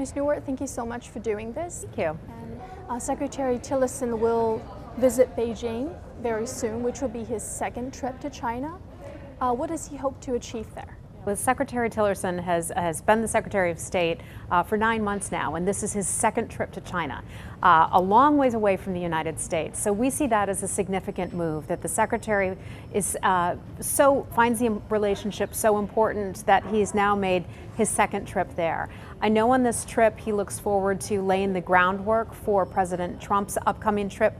Ms. Nauert, thank you so much for doing this. Thank you. And Secretary Tillerson will visit Beijing very soon, which will be his second trip to China. What does he hope to achieve there? Well, Secretary Tillerson has been the Secretary of State for 9 months now, and this is his second trip to China, a long ways away from the United States. So we see that as a significant move, that the Secretary is finds the relationship so important that he's now made his second trip there. I know on this trip he looks forward to laying the groundwork for President Trump's upcoming trip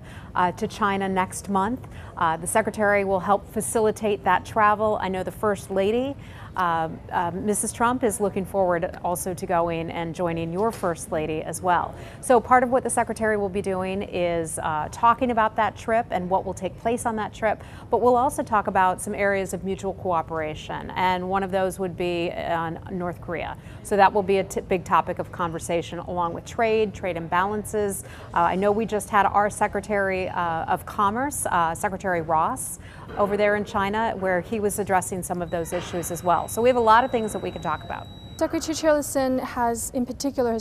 to China next month. The Secretary will help facilitate that travel. I know the First Lady, Mrs. Trump, is looking forward also to going and joining your First Lady as well. So part of what the Secretary will be doing is talking about that trip and what will take place on that trip, but we'll also talk about some areas of mutual cooperation, and one of those would be North Korea. So that will be a big topic of conversation, along with trade imbalances. I know we just had our Secretary of Commerce, Secretary Ross, over there in China, where he was addressing some of those issues as well. So we have a lot of things that we can talk about. Secretary Tillerson has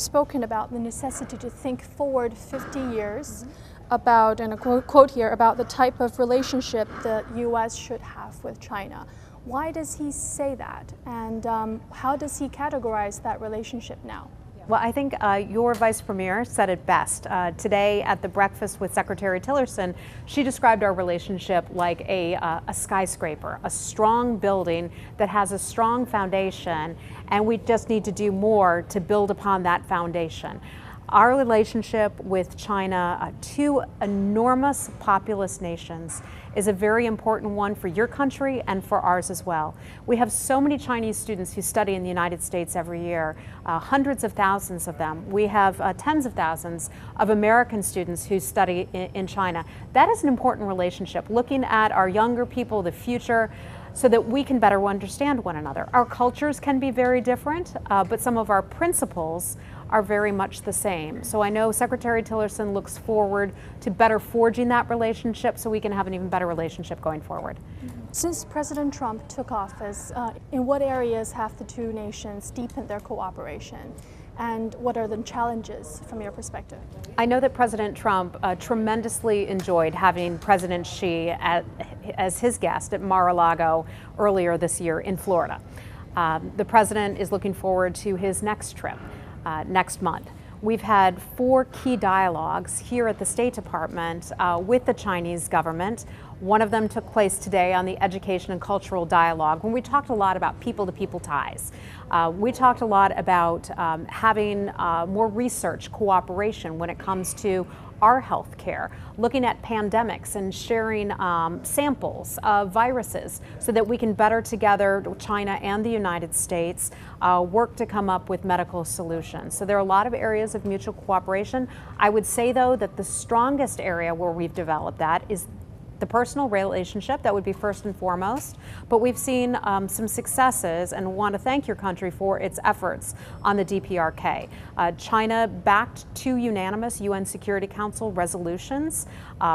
spoken about the necessity to think forward 50 years about, and a quote here, about the type of relationship the U.S. should have with China. Why does he say that, and how does he categorize that relationship now? Well, I think your Vice Premier said it best. Today at the breakfast with Secretary Tillerson, she described our relationship like a skyscraper, a strong building that has a strong foundation, and we just need to do more to build upon that foundation. Our relationship with China, two enormous populous nations, is a very important one for your country and for ours as well. We have so many Chinese students who study in the United States every year, hundreds of thousands of them. We have tens of thousands of American students who study in China. That is an important relationship, looking at our younger people, the future, so that we can better understand one another. Our cultures can be very different, but some of our principles are very much the same. So I know Secretary Tillerson looks forward to better forging that relationship so we can have an even better relationship going forward. Since President Trump took office, in what areas have the two nations deepened their cooperation? And what are the challenges from your perspective? I know that President Trump tremendously enjoyed having President Xi as his guest at Mar-a-Lago earlier this year in Florida. The president is looking forward to his next trip next month. We've had 4 key dialogues here at the State Department with the Chinese government. One of them took place today on the education and cultural dialogue, when we talked a lot about people-to-people ties. We talked a lot about having more research cooperation when it comes to our health care, looking at pandemics and sharing samples of viruses so that we can better together, China and the United States, work to come up with medical solutions. So there are a lot of areas of mutual cooperation. I would say, though, that the strongest area where we've developed that is the personal relationship. That would be first and foremost, but we've seen some successes and want to thank your country for its efforts on the DPRK. China backed 2 unanimous UN Security Council resolutions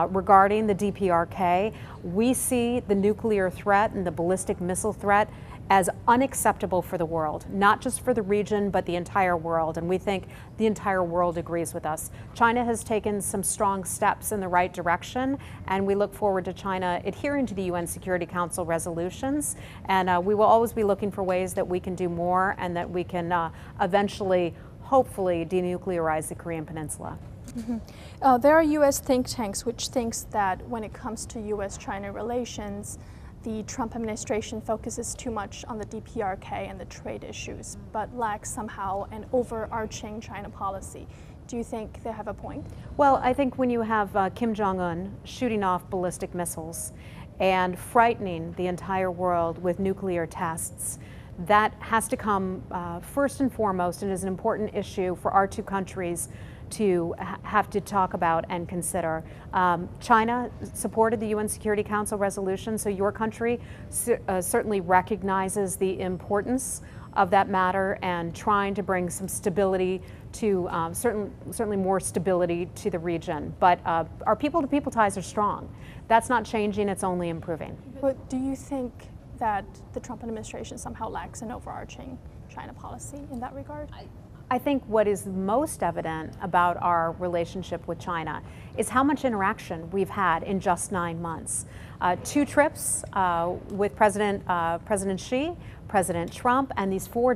regarding the DPRK. We see the nuclear threat and the ballistic missile threat as unacceptable for the world, not just for the region, but the entire world. And we think the entire world agrees with us. China has taken some strong steps in the right direction, and we look forward to China adhering to the UN Security Council resolutions. And we will always be looking for ways that we can do more and that we can eventually, hopefully, denuclearize the Korean Peninsula. Mm-hmm. There are U.S. think tanks which thinks that when it comes to U.S.-China relations, the Trump administration focuses too much on the DPRK and the trade issues, but lacks somehow an overarching China policy. Do you think they have a point? Well, I think when you have Kim Jong-un shooting off ballistic missiles and frightening the entire world with nuclear tests, that has to come first and foremost, and is an important issue for our two countries to have to talk about and consider. China supported the UN Security Council resolution, so your country certainly recognizes the importance of that matter and trying to bring some stability to, certainly more stability to the region. But our people-to-people ties are strong. That's not changing, it's only improving. But do you think that the Trump administration somehow lacks an overarching China policy in that regard? I think what is most evident about our relationship with China is how much interaction we've had in just 9 months. 2 trips with President Xi, President Trump, and these 4